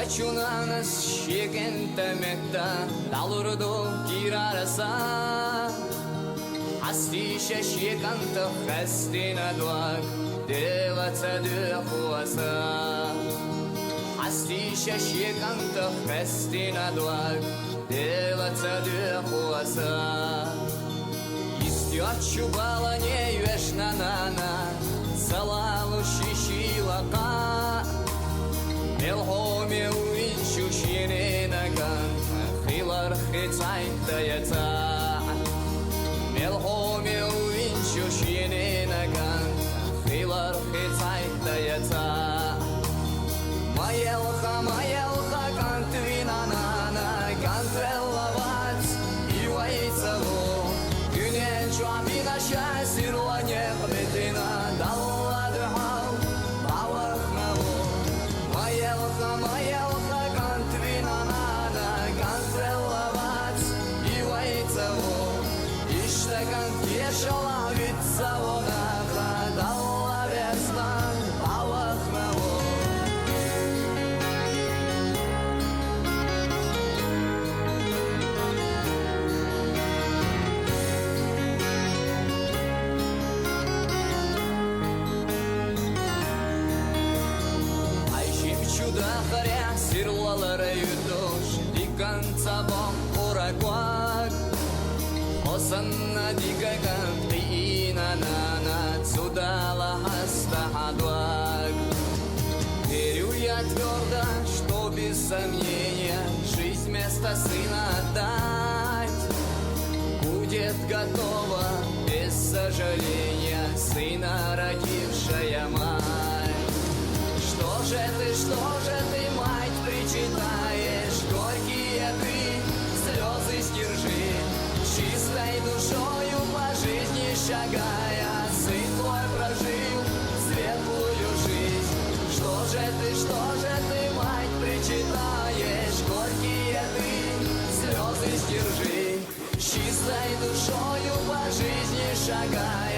Açunan şeken temekta dalurdu girarasa Hastisha şekanta hastina duak devata duhuasa Hastisha şekanta hastina duak devata duhuasa Istiochu balane yueshnanana Salalu shishilaka Melhomi uinchu shirenagan Khilar khitaytayata Melhomi uinchu shirenagan Khilar khitaytayata Mayelha kantvinanana Kantrelavat ивайцаво Günen çuamina şasirla nehbetina Dalladhal bavaknavo Mayelha kantvinanana Kantrelavat ивайцаво İştekan kешала витцаво Наха dallavestan bavaknavo Чудо-хоря сирлалары ютуш Диканца бом урагуак Осанна дикаган Тиинанана Цудала хастахадуак Верю я твердо, что без сомнения Жизнь вместо сына отдать Будет готова без сожаления Сына родившая мать Что же ты, мать, причитаешь? Горькие ты слезы стержи Чистой душою по жизни шагая Сын твой прожил светлую жизнь Что же ты, мать, причитаешь? Горькие ты слезы стержи Чистой душою по жизни шагая